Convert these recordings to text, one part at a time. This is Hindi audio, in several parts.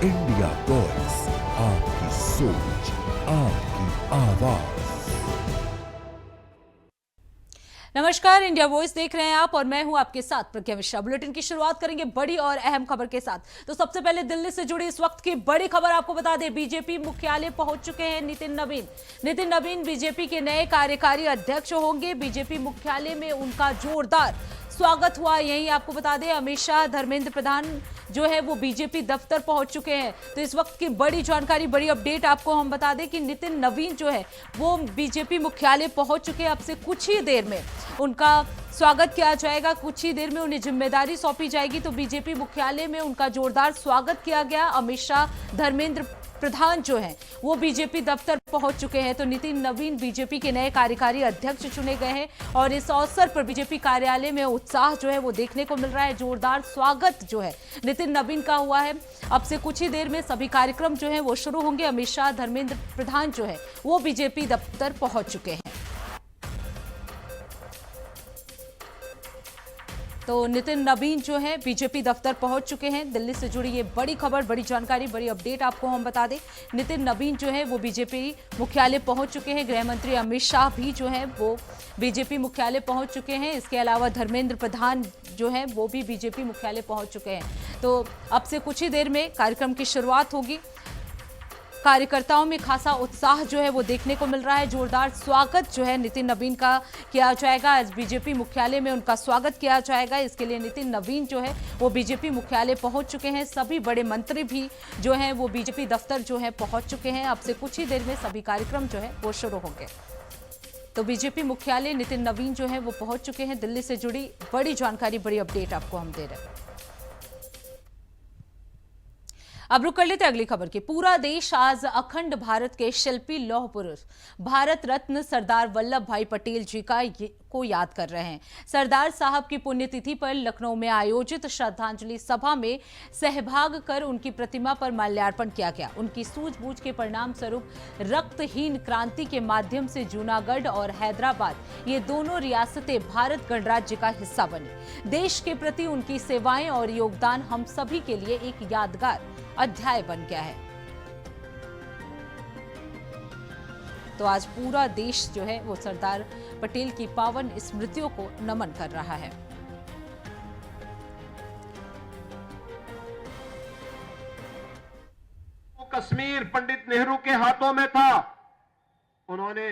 इंडिया वॉइस, आपकी सोच, आपकी आवाज। नमस्कार, इंडिया वॉइस देख रहे हैं आप और मैं हूं आपके साथ प्रज्ञा मिश्रा। बुलेटिन की शुरुआत करेंगे बड़ी और अहम खबर के साथ। तो सबसे पहले दिल्ली से जुड़ी इस वक्त की बड़ी खबर आपको बता दें, बीजेपी मुख्यालय पहुंच चुके हैं नितिन नवीन। नितिन नवीन बीजेपी के नए कार्यकारी अध्यक्ष होंगे। बीजेपी मुख्यालय में उनका जोरदार स्वागत हुआ। यही आपको बता दें, अमित शाह, धर्मेंद्र प्रधान जो है वो बीजेपी दफ्तर पहुंच चुके हैं। तो इस वक्त की बड़ी जानकारी, बड़ी अपडेट आपको हम बता दें कि नितिन नवीन जो है वो बीजेपी मुख्यालय पहुंच चुके हैं। अब से कुछ ही देर में उनका स्वागत किया जाएगा, कुछ ही देर में उन्हें जिम्मेदारी सौंपी जाएगी। तो बीजेपी मुख्यालय में उनका जोरदार स्वागत किया गया। अमित शाह, धर्मेंद्र प्रधान जो हैं वो बीजेपी दफ्तर पहुंच चुके हैं। तो नितिन नवीन बीजेपी के नए कार्यकारी अध्यक्ष चुने गए हैं और इस अवसर पर बीजेपी कार्यालय में उत्साह जो है वो देखने को मिल रहा है। जोरदार स्वागत जो है नितिन नवीन का हुआ है। अब से कुछ ही देर में सभी कार्यक्रम जो है वो शुरू होंगे। अमित शाह, धर्मेंद्र प्रधान जो है वो बीजेपी दफ्तर पहुंच चुके हैं। तो नितिन नवीन जो है बीजेपी दफ्तर पहुंच चुके हैं। दिल्ली से जुड़ी ये बड़ी खबर, बड़ी जानकारी, बड़ी अपडेट आपको हम बता दें। नितिन नवीन जो है वो बीजेपी मुख्यालय पहुंच चुके हैं। गृह मंत्री अमित शाह भी जो है वो बीजेपी मुख्यालय पहुंच चुके हैं। इसके अलावा धर्मेंद्र प्रधान जो है वो भी बीजेपी मुख्यालय पहुंच चुके हैं। तो अब से कुछ ही देर में कार्यक्रम की शुरुआत होगी। कार्यकर्ताओं में खासा उत्साह जो है वो देखने को मिल रहा है। जोरदार स्वागत जो है नितिन नवीन का किया जाएगा। आज बीजेपी मुख्यालय में उनका स्वागत किया जाएगा। इसके लिए नितिन नवीन जो है वो बीजेपी मुख्यालय पहुंच चुके हैं। सभी बड़े मंत्री भी जो हैं वो बीजेपी दफ्तर जो है पहुंच चुके हैं। अब से कुछ ही देर में सभी कार्यक्रम जो है वो शुरू होंगे। तो बीजेपी मुख्यालय नितिन नवीन जो है वो पहुंच चुके हैं। दिल्ली से जुड़ी बड़ी जानकारी, बड़ी अपडेट आपको हम दे रहे हैं। अब रुक कर लेते अगली खबर की। पूरा देश आज अखंड भारत के शिल्पी लौह पुरुष भारत रत्न सरदार वल्लभ भाई पटेल जी को याद कर रहे हैं। सरदार साहब की पुण्यतिथि पर लखनऊ में आयोजित श्रद्धांजलि सभा में सहभाग कर उनकी प्रतिमा पर माल्यार्पण किया गया। उनकी सूझबूझ के परिणाम स्वरूप रक्तहीन क्रांति के माध्यम से जूनागढ़ और हैदराबाद ये दोनों रियासतें भारत गणराज्य का हिस्सा बनी। देश के प्रति उनकी सेवाएं और योगदान हम सभी के लिए एक यादगार अध्याय बन गया है। तो आज पूरा देश जो है वो सरदार पटेल की पावन स्मृतियों को नमन कर रहा है। कश्मीर पंडित नेहरू के हाथों में था। उन्होंने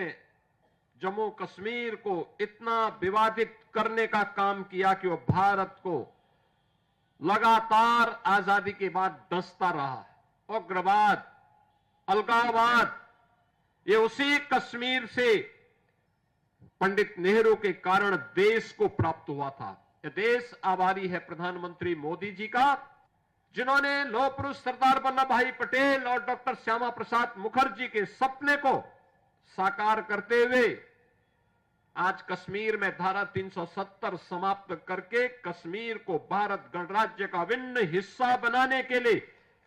जम्मू कश्मीर को इतना विवादित करने का काम किया कि वो भारत को लगातार आजादी के बाद डसता रहा। उग्रवाद, अलगाववाद, ये उसी कश्मीर से पंडित नेहरू के कारण देश को प्राप्त हुआ था। यह देश आभारी है प्रधानमंत्री मोदी जी का, जिन्होंने लौह पुरुष सरदार वल्लभ भाई पटेल और डॉक्टर श्यामा प्रसाद मुखर्जी के सपने को साकार करते हुए आज कश्मीर में धारा 370 समाप्त करके कश्मीर को भारत गणराज्य का अभिन्न हिस्सा बनाने के लिए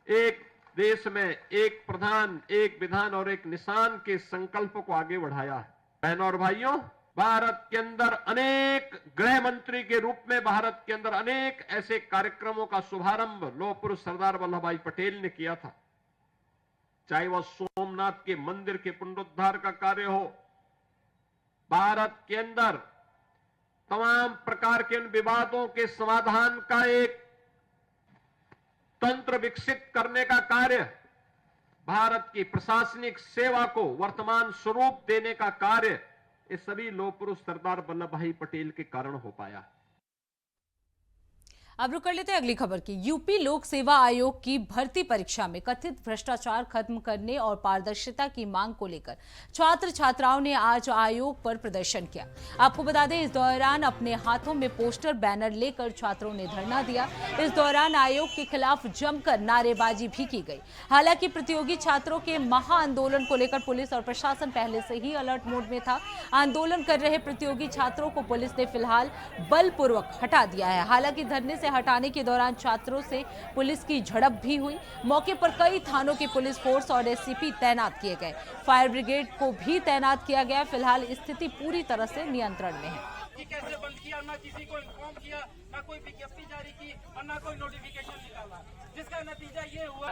एक देश में एक प्रधान, एक विधान और एक निशान के संकल्प को आगे बढ़ाया है। बहनों और भाइयों, भारत के अंदर अनेक गृह मंत्री के रूप में भारत के अंदर अनेक ऐसे कार्यक्रमों का शुभारंभ लौह पुरुष सरदार वल्लभ भाई पटेल ने किया था। चाहे वह सोमनाथ के मंदिर के पुनरुद्धार का कार्य हो, भारत के अंदर तमाम प्रकार के उन विवादों के समाधान का एक तंत्र विकसित करने का कार्य, भारत की प्रशासनिक सेवा को वर्तमान स्वरूप देने का कार्य, ये सभी लौह पुरुष सरदार वल्लभ भाई पटेल के कारण हो पाया। अब रुक कर लेते हैं अगली खबर की। यूपी लोक सेवा आयोग की भर्ती परीक्षा में कथित भ्रष्टाचार खत्म करने और पारदर्शिता की मांग को लेकर छात्र छात्राओं ने आज आयोग पर प्रदर्शन किया। आपको बता दें, इस दौरान अपने हाथों में पोस्टर, बैनर लेकर छात्रों ने धरना दिया। इस दौरान आयोग के खिलाफ जमकर नारेबाजी भी की गई। हालांकि प्रतियोगी छात्रों के महाआंदोलन को लेकर पुलिस और प्रशासन पहले से ही अलर्ट मोड में था। आंदोलन कर रहे प्रतियोगी छात्रों को पुलिस ने फिलहाल बलपूर्वक हटा दिया है। हालांकि धरने से हटाने के दौरान छात्रों से पुलिस की झड़प भी हुई। मौके पर कई थानों की पुलिस फोर्स और एससीपी तैनात किए गए। फायर ब्रिगेड को भी तैनात किया गया। फिलहाल स्थिति पूरी तरह से नियंत्रण में है। कैसे बंद किया, ना किसी को इन्फॉर्म किया, ना कोई विज्ञप्ति जारी की, और ना कोई नोटिफिकेशन निकाला, जिसका नतीजा ये हुआ।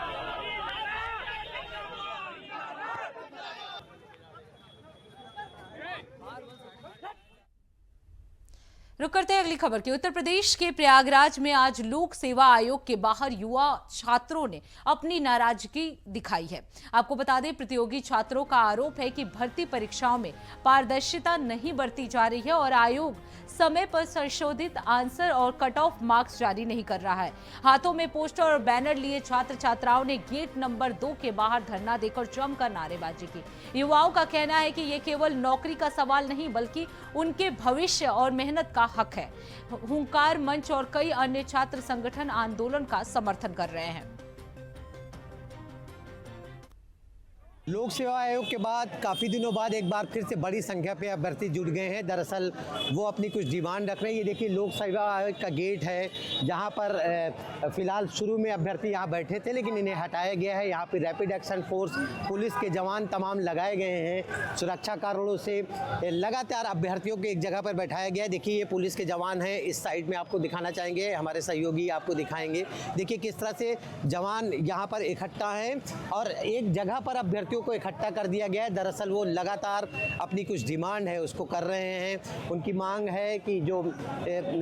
रुक करते हैं अगली खबर की। उत्तर प्रदेश के प्रयागराज में आज लोक सेवा आयोग के बाहर युवा छात्रों ने अपनी नाराजगी दिखाई है। आपको बता दें, प्रतियोगी छात्रों का आरोप है कि भर्ती परीक्षाओं में पारदर्शिता नहीं बरती जा रही है और आयोग समय पर संशोधित आंसर और कट ऑफ मार्क्स जारी नहीं कर रहा है। हाथों में पोस्टर और बैनर लिए छात्र छात्राओं ने गेट नंबर 2 के बाहर धरना देकर जमकर नारेबाजी की। युवाओं का कहना है कि ये केवल नौकरी का सवाल नहीं बल्कि उनके भविष्य और मेहनत का हक है। हुंकार मंच और कई अन्य छात्र संगठन आंदोलन का समर्थन कर रहे हैं। लोक सेवा आयोग के बाद काफ़ी दिनों बाद एक बार फिर से बड़ी संख्या पे अभ्यर्थी जुड़ गए हैं। दरअसल वो अपनी कुछ डिमांड रख रहे हैं। ये देखिए लोक सेवा आयोग का गेट है, जहाँ पर फिलहाल शुरू में अभ्यर्थी यहाँ बैठे थे, लेकिन इन्हें हटाया गया है। यहाँ पे रैपिड एक्शन फोर्स, पुलिस के जवान तमाम लगाए गए हैं। सुरक्षा कारणों से लगातार अभ्यर्थियों को एक जगह पर बैठाया गया है। देखिए ये पुलिस के जवान हैं, इस साइड में आपको दिखाना चाहेंगे, हमारे सहयोगी आपको दिखाएंगे। देखिए किस तरह से जवान यहाँ पर इकट्ठा हैं और एक जगह पर अभ्यर्थियों को इकट्ठा कर दिया गया है। दरअसल वो लगातार अपनी कुछ डिमांड है उसको कर रहे हैं। उनकी मांग है कि जो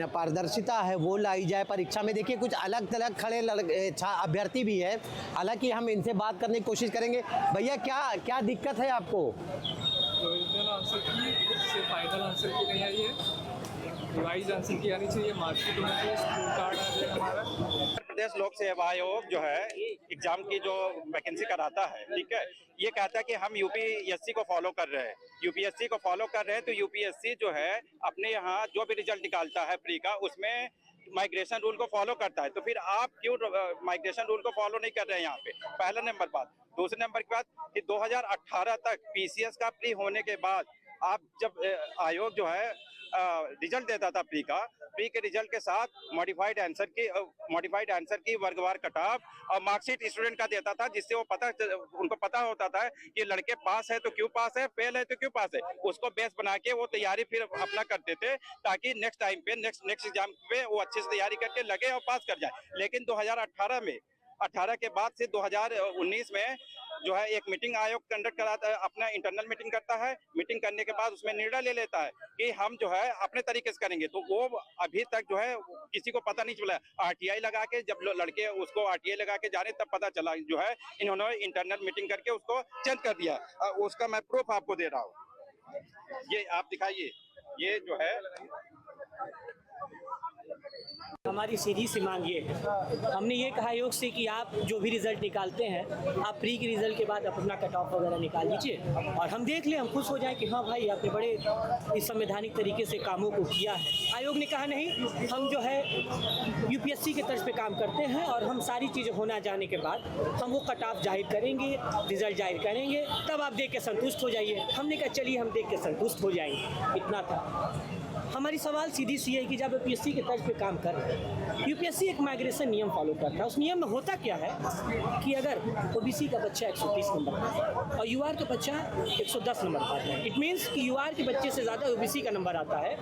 पारदर्शिता है वो लाई जाए परीक्षा में। देखिए कुछ अलग थलग खड़े अभ्यर्थी भी है, हालांकि हम इनसे बात करने की कोशिश करेंगे। भैया क्या दिक्कत है आपको? ओरिजिनल आंसर की से फाइनल आंसर की नहीं आई है, रिवाइज आंसर की आनी चाहिए, मार्कशीट होनी चाहिए, स्कूल कार्ड आ जाए हमारा। प्रदेश लोक सेवा आयोग जो है एग्जाम की जो वैकेंसी कराता है, ठीक है, ये कहता है कि हम यूपीएससी को फॉलो कर रहे हैं। यूपीएससी को फॉलो कर रहे हैं तो यूपीएससी जो है अपने यहाँ जो भी रिजल्ट निकालता है प्री का, उसमें माइग्रेशन रूल को फॉलो करता है। तो फिर आप क्यों माइग्रेशन रूल को फॉलो नहीं कर रहे हैं यहाँ पे? पहला नंबर बात। दूसरे नंबर की बात कि 2018 तक पीसीएस का प्री होने के बाद आप जब आयोग जो है रिजल्ट देता था प्री के रिजल्ट के साथ मॉडिफाइड आंसर की वर्गवार कटाव और मार्कशीट स्टूडेंट का देता था, जिससे उनको पता होता था कि लड़के पास है तो क्यों पास है, फेल है तो क्यों पास है। उसको बेस बना के वो तैयारी फिर अपना करते थे ताकि नेक्स्ट टाइम पे नेक्स्ट एग्जाम पे वो अच्छे से तैयारी करके लगे और पास कर जाए। लेकिन 2018 के बाद से 2019 में जो है एक मीटिंग आयोग कंडक्ट कराता है, अपना इंटरनल मीटिंग करता है। मीटिंग करने के बाद उसमें निर्णय ले लेता है कि हम जो है अपने तरीके से करेंगे। तो वो अभी तक जो है किसी को पता नहीं चला। आरटीआई लगा के जब लड़के उसको आरटीआई लगा के जा रहे तब पता चला जो है इन्होंने इंटरनल मीटिंग करके उसको चेंज कर दिया। उसका मैं प्रूफ आपको दे रहा हूँ, ये आप दिखाइए। ये जो है हमारी सीधी सी मांग ये है, हमने ये कहा आयोग से कि आप जो भी रिजल्ट निकालते हैं आप प्री के रिजल्ट के बाद अपना कट ऑफ वगैरह निकाल लीजिए और हम देख लें, हम खुश हो जाएं कि हाँ भाई आपने बड़े इस संवैधानिक तरीके से कामों को किया है। आयोग ने कहा नहीं, हम जो है यूपीएससी के तर्ज पे काम करते हैं और हम सारी चीज़ें होना जाने के बाद हम वो कट ऑफ जाहिर करेंगे, रिजल्ट जाहिर करेंगे, तब आप देख के संतुष्ट हो जाइए। हमने कहा चलिए हम देख के संतुष्ट हो जाएंगे, इतना था। हमारी सवाल सीधी सी है कि जब यूपीएससी के तर्ज पे काम कर रहे हैं, यूपीएससी एक माइग्रेशन नियम फॉलो करता है। उस नियम में होता क्या है कि अगर ओबीसी का बच्चा 130 नंबर पाता है और यूआर का बच्चा 110 नंबर पाता है, इट मीन्स कि यूआर के बच्चे से ज़्यादा ओबीसी का नंबर आता है,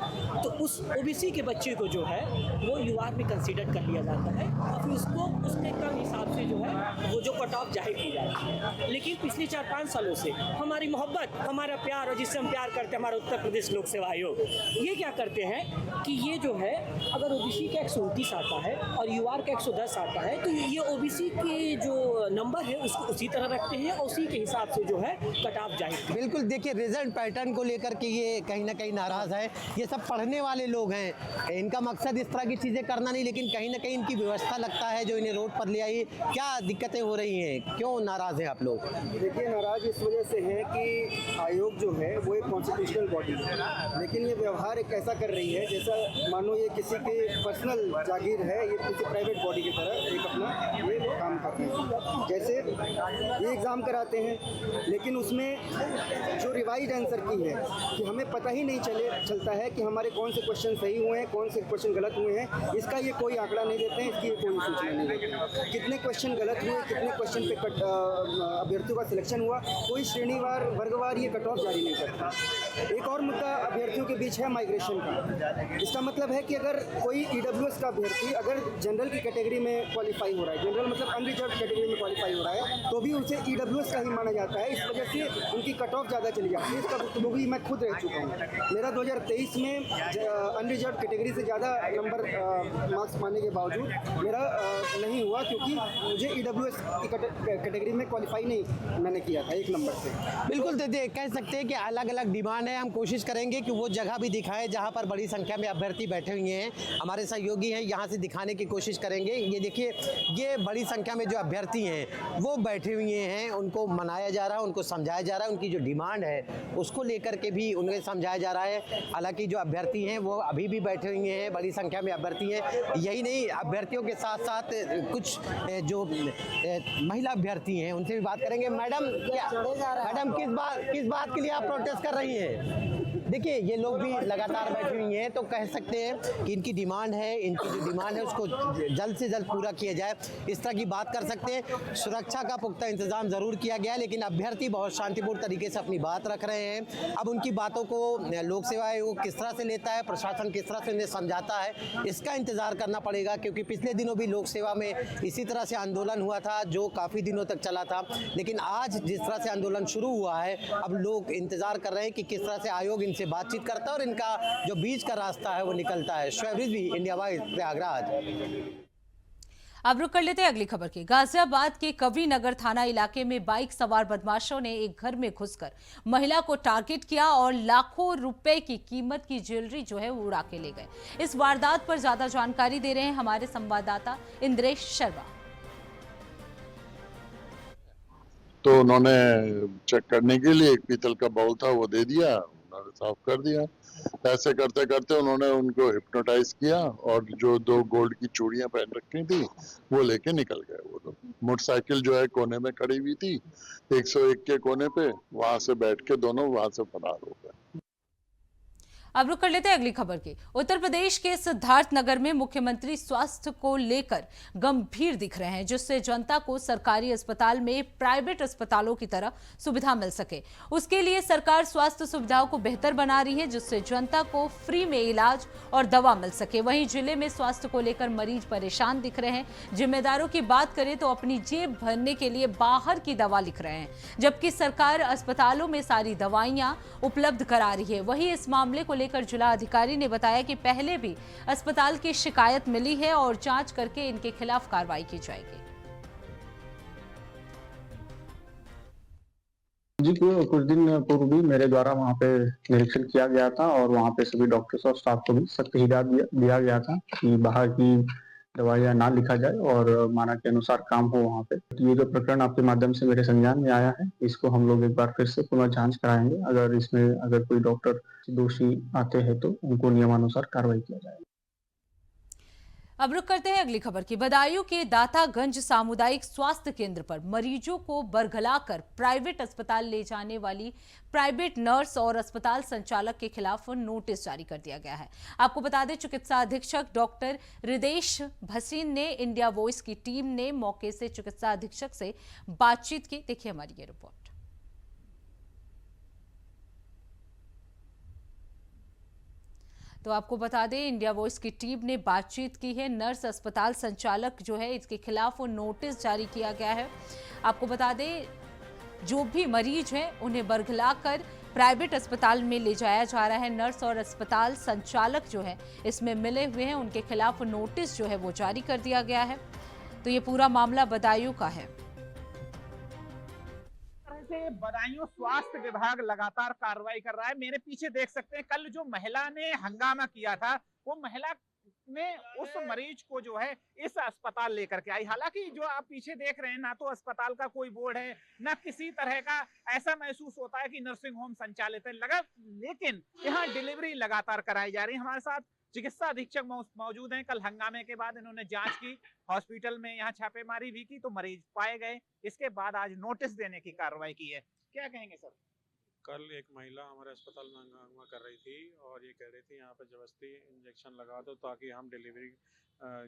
तो उस ओबीसी के बच्चे को जो है वो यूआर में कंसीडर कर लिया जाता है और फिर उसको उसके कम हिसाब से जो है वो जो कट ऑफ जाहिर की जाती है। लेकिन पिछले 4-5 सालों से हमारी मोहब्बत, हमारा प्यार और जिससे हम प्यार करते हैं हमारा उत्तर प्रदेश लोक सेवा आयोग, ये क्या करते हैं कि ये जो है अगर ओबीसी का 129 आता है और यूआर का 110 आता है तो ये ओबीसी के जो नंबर है उसको उसी तरह रखते हैं और उसी के हिसाब से जो है कट ऑफ जाहिर। बिल्कुल, देखिए रिजल्ट पैटर्न को लेकर के ये कहीं ना कहीं नाराज है। ये सब पढ़ने वाले लोग हैं, इनका मकसद इस तरह की चीज़ें करना नहीं, लेकिन कहीं ना कहीं इनकी व्यवस्था लगता है जो इन्हें रोड पर ले आई। क्या दिक्कतें हो रही हैं, क्यों नाराज हैं आप लोग? देखिए नाराज इस वजह से है कि आयोग जो है वो एक कॉन्स्टिट्यूशनल बॉडी है, लेकिन ये व्यवहार एक ऐसा कर रही है जैसा मानो ये किसी के पर्सनल जागीर है, ये किसी प्राइवेट बॉडी की तरह एक अपना ये काम करते हैं। जैसे ये एग्ज़ाम कराते हैं लेकिन उसमें जो रिवाइज आंसर की है कि हमें पता ही नहीं चलता है कि हमारे कौन से क्वेश्चन सही हुए हैं, कौन से क्वेश्चन गलत हुए हैं, इसका ये कोई आंकड़ा नहीं देते हैं, इसकी ये कोई सूचना नहीं देते हैं। कितने क्वेश्चन गलत हुए, कितने क्वेश्चन पे अभ्यर्थियों का सिलेक्शन हुआ, कोई श्रेणीवार वर्गवार ये कट ऑफ जारी नहीं करता। एक और मुद्दा अभ्यर्थियों के बीच है माइग्रेशन का। इसका मतलब है कि अगर कोई ईडब्ल्यूएस का अभ्यर्थी अगर जनरल की कैटेगरी में क्वालिफाई हो रहा है, जनरल मतलब अनरिजर्व कैटेगरी में क्वालिफाई हो रहा है, तो भी उसे ईडब्ल्यूएस का ही माना जाता है। इस वजह से उनकी कट ऑफ ज़्यादा चली जाती है। इसका भुक्तभोगी मैं खुद रह चुका हूँ। मेरा 2023 में अनरिजर्व कैटेगरी से ज़्यादा नंबर मार्क्स पाने के बावजूद मेरा नहीं हुआ, क्योंकि मुझे ईडब्ल्यूएस की कैटेगरी में क्वालिफाई नहीं मैंने किया था 1 नंबर से। बिल्कुल दीदी, कह सकते हैं कि अलग अलग डिमांड है। हम कोशिश करेंगे कि वो जगह भी दिखाएं जहां पर बड़ी संख्या में अभ्यर्थी बैठे हुए हैं। हमारे सहयोगी हैं, यहां से दिखाने की कोशिश करेंगे। ये देखिए, ये बड़ी संख्या में जो अभ्यर्थी हैं वो बैठे हुए हैं, उनको मनाया जा रहा है, उनको समझाया जा रहा है। उनकी जो डिमांड है उसको लेकर के भी उन्हें समझाया जा रहा है। हालांकि जो अभ्यर्थी हैं वो अभी भी बैठे हुए हैं, बड़ी संख्या में अभ्यर्थी हैं। यही नहीं, अभ्यर्थियों के साथ साथ कुछ जो महिला अभ्यर्थी हैं उनसे भी बात करेंगे। मैडम, मैडम किस बात के लिए आप प्रोटेस्ट कर रही हैं? देखिए, ये लोग भी लगातार बैठी हुई हैं, तो कह सकते हैं कि इनकी डिमांड है, इनकी जो डिमांड है उसको जल्द से जल्द पूरा किया जाए, इस तरह की बात कर सकते हैं। सुरक्षा का पुख्ता इंतजाम जरूर किया गया, लेकिन अभ्यर्थी बहुत शांतिपूर्ण तरीके से अपनी बात रख रहे हैं। अब उनकी बातों को लोक सेवा आयोग किस तरह से लेता है, प्रशासन किस तरह से उन्हें समझाता है, इसका इंतजार करना पड़ेगा। क्योंकि पिछले दिनों भी लोक सेवा में इसी तरह से आंदोलन हुआ था जो काफ़ी दिनों तक चला था। लेकिन आज जिस तरह से आंदोलन शुरू हुआ है, अब लोग इंतजार कर रहे हैं कि किस तरह से आयोग इनसे बातचीत करता है और इनका जो बीच का रास्ता है वो निकलता है। Shoaib Rizvi, India voice, Prayagraj. अब रुक कर लेते हैं अगली खबर की। गाजियाबाद के कवि नगर थाना इलाके में बाइक सवार बदमाशों ने एक घर में घुसकर महिला को टारगेट किया और लाखों रुपए की कीमत की ज्वेलरी जो है वो उड़ा के ले गए। इस वारदात पर ज्यादा जानकारी दे रहे हैं हमारे संवाददाता इंद्रेश शर्मा। तो उन्होंने चेक करने के लिए एक पीतल का बाउल था, वो दे दिया, उन्होंने साफ कर दिया। ऐसे करते करते उन्होंने उनको हिप्नोटाइज किया और जो 2 गोल्ड की चूड़ियां पहन रखी थी वो लेके निकल गए। वो लोग मोटरसाइकिल जो है कोने में खड़ी हुई थी 101 के कोने पे, वहां से बैठ के दोनों वहां से फरार हो गए। अब रुक कर लेते हैं अगली खबर की। उत्तर प्रदेश के सिद्धार्थ नगर में मुख्यमंत्री स्वास्थ्य को लेकर गंभीर दिख रहे हैं, जिससे जनता को सरकारी अस्पताल में प्राइवेट अस्पतालों की तरह सुविधा मिल सके। उसके लिए सरकार स्वास्थ्य सुविधाओं को बेहतर बना रही है, जिससे जनता को फ्री में इलाज और दवा मिल सके। वहीं जिले में स्वास्थ्य को लेकर मरीज परेशान दिख रहे हैं। जिम्मेदारों की बात करें तो अपनी जेब भरने के लिए बाहर की दवा लिख रहे हैं, जबकि सरकार अस्पतालों में सारी दवाइयां उपलब्ध करा रही है। वहीं इस मामले को लेकर जिला अधिकारी ने बताया कि पहले भी अस्पताल की शिकायत मिली है और जांच करके इनके खिलाफ कार्रवाई की जाएगी। जी, कुछ दिन पूर्व भी मेरे द्वारा वहाँ पे निरीक्षण किया गया था और वहाँ पे सभी डॉक्टर्स और स्टाफ को भी सख्त हिदायत दिया गया था कि बाहर की दवाइयाँ ना लिखा जाए और मानक के अनुसार काम हो वहाँ पे। ये जो प्रकरण आपके माध्यम से मेरे संज्ञान में आया है, इसको हम लोग एक बार फिर से पुनः जांच कराएंगे। अगर इसमें अगर कोई डॉक्टर दोषी आते हैं तो उनको नियमानुसार कार्रवाई किया जाएगा। अब रुक करते हैं अगली खबर की। बदायूं के दातागंज सामुदायिक स्वास्थ्य केंद्र पर मरीजों को बरगलाकर प्राइवेट अस्पताल ले जाने वाली प्राइवेट नर्स और अस्पताल संचालक के खिलाफ नोटिस जारी कर दिया गया है। आपको बता दें, चिकित्सा अधीक्षक डॉक्टर हृदेश भसीन ने इंडिया वॉइस की टीम ने मौके से चिकित्सा अधीक्षक से बातचीत की। देखिए हमारी ये रिपोर्ट। तो आपको बता दें, इंडिया वॉइस की टीम ने बातचीत की है। नर्स अस्पताल संचालक जो है इसके खिलाफ नोटिस जारी किया गया है। आपको बता दें, जो भी मरीज हैं उन्हें बरगलाकर प्राइवेट अस्पताल में ले जाया जा रहा है। नर्स और अस्पताल संचालक जो है इसमें मिले हुए हैं, उनके खिलाफ नोटिस जो है वो जारी कर दिया गया है। तो ये पूरा मामला बदायूं का है। बदायूं स्वास्थ्य विभाग लगातार कार्रवाई कर रहा है। मेरे पीछे देख सकते हैं, कल जो महिला ने हंगामा किया था वो महिला ने उस मरीज को जो है इस अस्पताल लेकर के आई। हालांकि जो आप पीछे देख रहे हैं, ना तो अस्पताल का कोई बोर्ड है, ना किसी तरह का ऐसा महसूस होता है कि नर्सिंग होम संचालित है लगा, लेकिन यहाँ डिलीवरी लगातार कराई जा रही है। हमारे साथ चिकित्सा अधीक्षक मौजूद हैं। कल हंगामे के बाद इन्होंने जांच की, हॉस्पिटल में यहाँ छापेमारी भी की तो मरीज पाए गए। इसके बाद आज नोटिस देने की कार्रवाई की है। क्या कहेंगे सर? कल एक महिला हमारे अस्पताल में हंगामा कर रही थी और ये कह रही थी यहाँ पे जबरदस्ती इंजेक्शन लगा दो ताकि हम डिलीवरी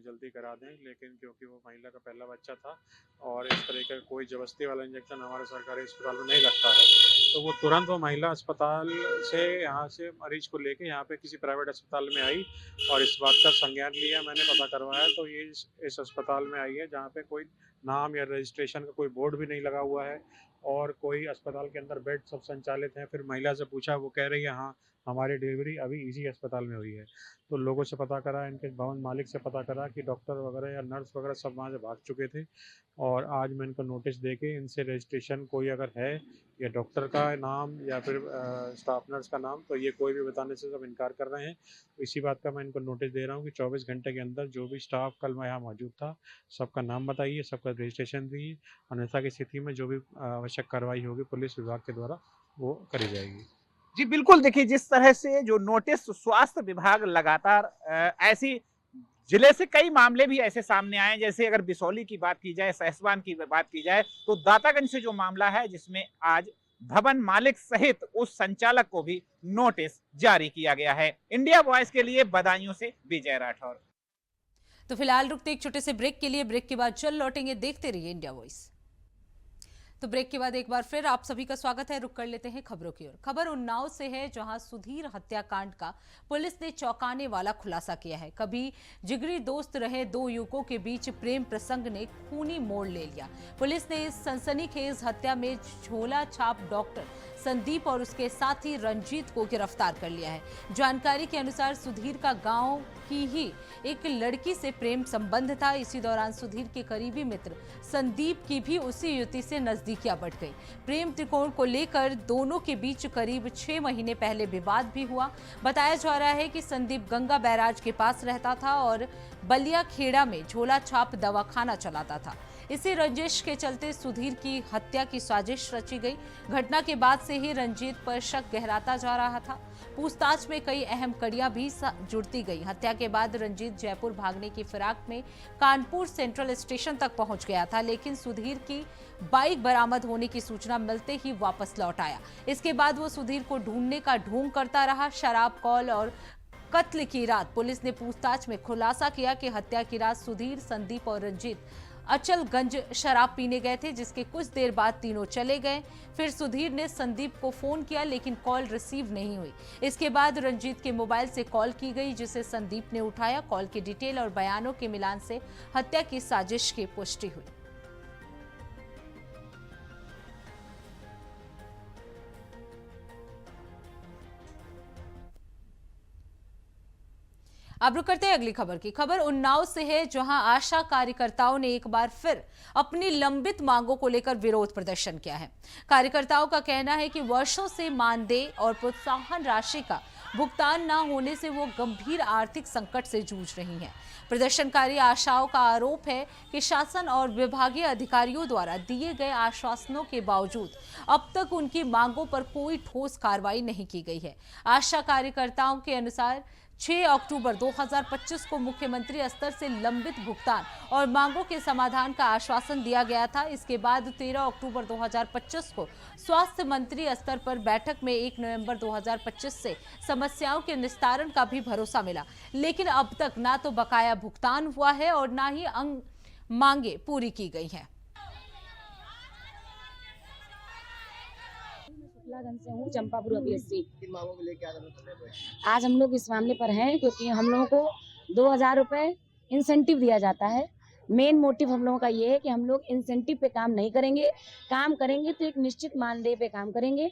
जल्दी करा दें, लेकिन क्योंकि वो महिला का पहला बच्चा था और इस तरह का कोई जबरदस्ती वाला इंजेक्शन हमारे सरकारी अस्पताल में नहीं लगता है, तो वो तुरंत वो महिला अस्पताल से यहाँ से मरीज को लेके यहाँ पे किसी प्राइवेट अस्पताल में आई और इस बात का संज्ञान लिया, मैंने पता करवाया तो ये इस अस्पताल में आई है जहाँ पे कोई नाम या रजिस्ट्रेशन का कोई बोर्ड भी नहीं लगा हुआ है और कोई अस्पताल के अंदर बेड सब संचालित हैं। फिर महिला से पूछा, वो कह रही है हाँ हमारी डिलीवरी अभी इसी अस्पताल में हुई है। तो लोगों से पता करा, इनके भवन मालिक से पता करा कि डॉक्टर वगैरह या नर्स वगैरह सब वहाँ से भाग चुके थे और आज मैं इनको नोटिस दे के इनसे रजिस्ट्रेशन कोई अगर है या डॉक्टर का नाम या फिर स्टाफ नर्स का नाम, तो ये कोई भी बताने से सब इनकार कर रहे हैं। तो इसी बात का मैं इनको नोटिस दे रहा हूँ कि 24 घंटे के अंदर जो भी स्टाफ कल मैं यहाँ मौजूद था सबका नाम बताइए, सबका रजिस्ट्रेशन दीजिए, अन्यथा की स्थिति में जो भी आवश्यक कार्रवाई होगी पुलिस विभाग के द्वारा वो करी जाएगी। जी बिल्कुल, देखिए जिस तरह से जो नोटिस स्वास्थ्य विभाग लगातार ऐसी जिले से कई मामले भी ऐसे सामने आए, जैसे अगर बिसौली की बात की जाए, सहसवान की बात की जाए, तो दातागंज से जो मामला है जिसमें आज भवन मालिक सहित उस संचालक को भी नोटिस जारी किया गया है। इंडिया वॉइस के लिए बदायूं से विजय राठौर। तो फिलहाल रुकते एक छोटे से ब्रेक के लिए, ब्रेक के बाद चल लौटेंगे, देखते रहिए इंडिया वॉइस। तो ब्रेक के बाद एक बार फिर आप सभी का स्वागत है। रुक कर लेते हैं खबरों की ओर। खबर उन्नाव से है, जहां सुधीर हत्याकांड का पुलिस ने चौंकाने वाला खुलासा किया है। कभी जिगरी दोस्त रहे दो युवकों के बीच प्रेम प्रसंग ने खूनी मोड़ ले लिया। पुलिस ने इस सनसनीखेज हत्या में झोला छाप डॉक्टर संदीप और उसके साथी रंजीत को गिरफ्तार कर लिया है। जानकारी के अनुसार सुधीर का गांव की ही एक लड़की से प्रेम संबंध था। इसी दौरान सुधीर के करीबी मित्र संदीप की भी उसी युवती से नजदीकियां बढ़ गई। प्रेम त्रिकोण को लेकर दोनों के बीच करीब 6 महीने पहले विवाद भी हुआ। बताया जा रहा है कि संदीप गंगा बैराज के पास रहता था और बलिया खेड़ा में झोला छाप दवाखाना चलाता था। इसी रंजिश के चलते सुधीर की हत्या की साजिश रची गई। घटना के बाद से ही रंजीत पर शक गहराता जा रहा था। पूछताछ में कई अहम कड़ियां भी जुड़ती गई। हत्या के बाद रंजीत जयपुर भागने की फिराक में कानपुर सेंट्रल स्टेशन तक पहुंच गया था, लेकिन सुधीर की बाइक बरामद होने की सूचना मिलते ही वापस लौट आया। इसके बाद वो सुधीर को ढूंढने का ढोंग करता रहा। शराब कॉल और कत्ल की रात पुलिस ने पूछताछ में खुलासा किया कि हत्या की रात सुधीर, संदीप और रंजीत अचलगंज शराब पीने गए थे, जिसके कुछ देर बाद तीनों चले गए। फिर सुधीर ने संदीप को फोन किया, लेकिन कॉल रिसीव नहीं हुई। इसके बाद रंजीत के मोबाइल से कॉल की गई, जिसे संदीप ने उठाया। कॉल की डिटेल और बयानों के मिलान से हत्या की साजिश की पुष्टि हुई। अब रुक करते हैं अगली खबर की। खबर उन्नाव से है, जहां आशा कार्यकर्ताओं ने एक बार फिर अपनी लंबित मांगों को लेकर विरोध प्रदर्शन किया है। कार्यकर्ताओं का कहना है कि वर्षों से मानदेय और प्रोत्साहन राशि का भुगतान न होने से वो गंभीर आर्थिक संकट से जूझ रही हैं। प्रदर्शनकारी आशाओं का आरोप है कि शासन और विभागीय अधिकारियों द्वारा दिए गए आश्वासनों के बावजूद अब तक उनकी मांगों पर कोई ठोस कार्रवाई नहीं की गई है। आशा कार्यकर्ताओं के अनुसार 6 अक्टूबर 2025 को मुख्यमंत्री स्तर से लंबित भुगतान और मांगों के समाधान का आश्वासन दिया गया था। इसके बाद 13 अक्टूबर 2025 को स्वास्थ्य मंत्री स्तर पर बैठक में 1 नवंबर 2025 से समस्याओं के निस्तारण का भी भरोसा मिला, लेकिन अब तक ना तो बकाया भुगतान हुआ है और ना ही मांगे पूरी की गई हैं। से हूँ चंपापुर PSC। आज हम लोग इस मामले पर हैं क्योंकि हम लोगों को 2000 रुपए इंसेंटिव दिया जाता है। मेन मोटिव हम लोगों का ये है कि हम लोग इंसेंटिव पे काम नहीं करेंगे, काम करेंगे तो एक निश्चित मानदेय पे काम करेंगे।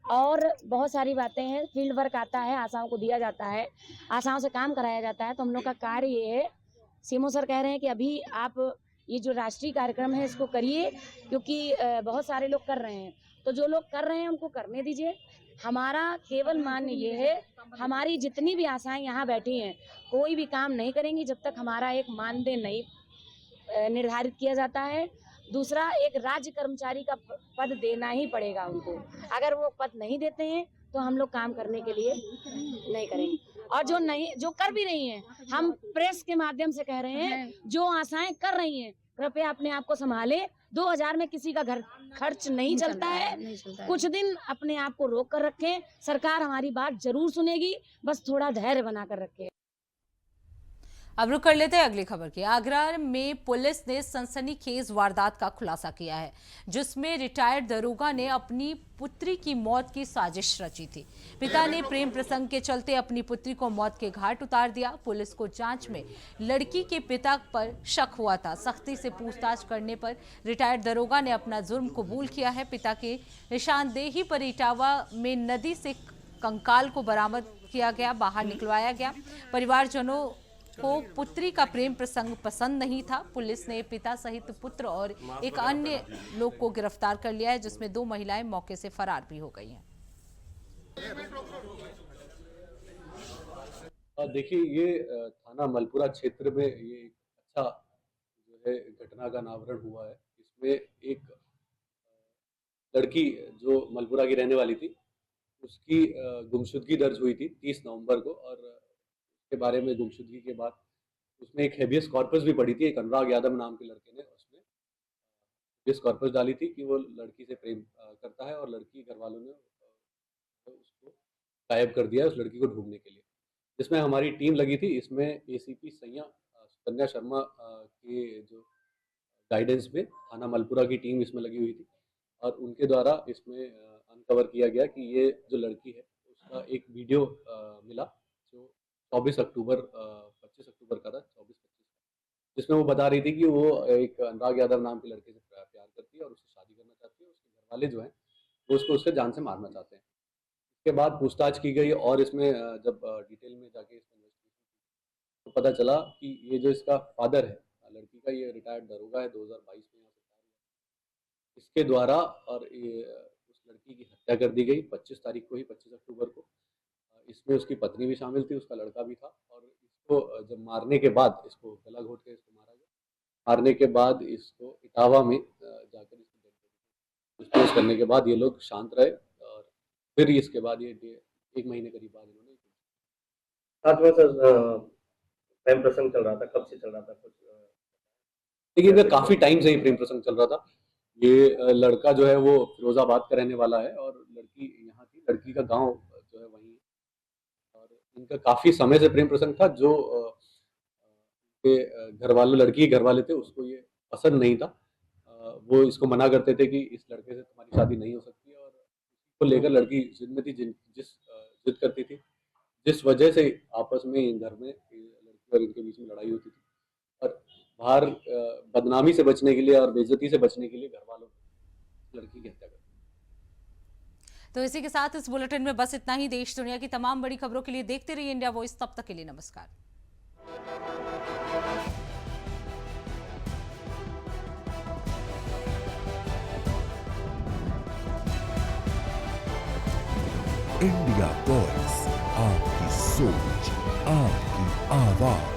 और बहुत सारी बातें हैं, फील्ड वर्क आता है, आशाओं को दिया जाता है, आशाओं से काम कराया जाता है। तो हम लोग का कार्य ये है, सीएमओ सर कह रहे हैं कि अभी आप ये जो राष्ट्रीय कार्यक्रम है इसको करिए, क्योंकि बहुत सारे लोग कर रहे हैं, तो जो लोग कर रहे हैं उनको करने दीजिए। हमारा केवल मान्य ये है, हमारी जितनी भी आशाएं यहाँ बैठी हैं कोई भी काम नहीं करेंगी जब तक हमारा एक मानदेय नहीं निर्धारित किया जाता है। दूसरा, एक राज्य कर्मचारी का पद देना ही पड़ेगा उनको। अगर वो पद नहीं देते हैं तो हम लोग काम करने के लिए नहीं करेंगे। और जो कर भी रही हैं, हम प्रेस के माध्यम से कह रहे हैं, जो आशाएं कर रही हैं कृपया अपने आप को संभाले। 2000 में किसी का घर खर्च नहीं चलता है। कुछ दिन अपने आप को रोक कर रखें, सरकार हमारी बात जरूर सुनेगी, बस थोड़ा धैर्य बना कर रखें। अब रुक कर लेते हैं अगली खबर की। आगरा में पुलिस ने सनसनीखेज वारदात का खुलासा किया है, जिसमें रिटायर्ड दरोगा ने अपनी पुत्री की मौत की साजिश रची थी। पिता ने प्रेम प्रसंग के चलते अपनी पुत्री को मौत के घाट उतार दिया। पुलिस को जांच में लड़की के पिता पर शक हुआ था। सख्ती से पूछताछ करने पर रिटायर्ड दरोगा ने अपना जुर्म कबूल किया है। पिता के निशानदेही पर इटावा में नदी से कंकाल को बरामद किया गया, बाहर निकलवाया गया। परिवारजनों को पुत्री का प्रेम प्रसंग पसंद नहीं था। पुलिस ने पिता सहित पुत्र और एक अन्य लोग को गिरफ्तार कर लिया है, जिसमें 2 महिलाएं मौके से फरार भी हो गई हैं। देखिए, ये थाना मलपुरा क्षेत्र में ये एक अच्छा जो है घटना का अनावरण हुआ है। इसमें एक लड़की जो मलपुरा की रहने वाली थी, उसकी गुमशुदगी दर्ज हुई थी 30 नवंबर को, और के बारे में गुमशुदगी के बाद उसमें एक हेबियस कॉर्पस भी पड़ी थी। एक अनुराग यादव नाम के लड़के ने उसमें हेबियस कॉर्पस डाली थी कि वो लड़की से प्रेम करता है, और लड़की घर वालों ने उसको गायब कर दिया है उस लड़की को ढूंढने के लिए, जिसमें हमारी टीम लगी थी। इसमें एसीपी सुकन्या शर्मा के जो गाइडेंस में थाना मलपुरा की टीम इसमें लगी हुई थी, और उनके द्वारा इसमें अनकवर किया गया कि ये जो लड़की है उसका एक वीडियो मिला जो 25 अक्टूबर का था, 24-25, जिसमें वो बता रही थी कि वो एक अनुराग यादव नाम के लड़के से प्यार करती है और उससे शादी करना चाहती है। उसके घर वाले जो हैं वो उसको उससे जान से मारना चाहते हैं। इसके बाद पूछताछ की गई, और इसमें जब डिटेल में जाके इसमें इन्वेस्टिगेशन तो पता चला कि ये जो इसका फादर है लड़की का, ये रिटायर्ड दरोगा है, 2022 में यहाँ से रिटायर हुआ। इसके द्वारा और उस लड़की की हत्या कर दी गई 25 तारीख को ही, 25 अक्टूबर को। इसमें उसकी पत्नी भी शामिल थी, उसका लड़का भी था, और इसको जब मारने के बाद इसको गला घोट के इसको मारा गया। मारने के बाद इसको इटावा में जाकर इसको डिस्पोज करने के बाद ये लोग शांत रहे, और फिर इसके बाद ये 1 महीने करीब बाद इन्होंने साथ में सर प्रेम प्रसंग चल रहा था। कब से चल रहा था कुछ? देखिए, काफी टाइम से ही प्रेम प्रसंग चल रहा था। ये लड़का जो है वो फिरोजाबाद का रहने वाला है, और लड़की यहाँ की, लड़की का गाँव जो है वहीं, इनका काफी समय से प्रेम प्रसंग था। जो घर वाले, लड़की के घर वाले थे, उसको ये पसंद नहीं था। वो इसको मना करते थे कि इस लड़के से तुम्हारी शादी नहीं हो सकती, और इसको लेकर लड़की जिद में थी, जिस जिद करती थी, जिस वजह से आपस में घर में लड़की और इनके बीच में लड़ाई होती थी। और बाहर बदनामी से बचने के लिए और बेइज्जती से बचने के लिए घर वालों ने लड़की की हत्या कर दी। तो इसी के साथ इस बुलेटिन में बस इतना ही। देश दुनिया की तमाम बड़ी खबरों के लिए देखते रहिए इंडिया वॉइस। तब तक के लिए नमस्कार। इंडिया वॉइस, आपकी सोच, आपकी आवाज।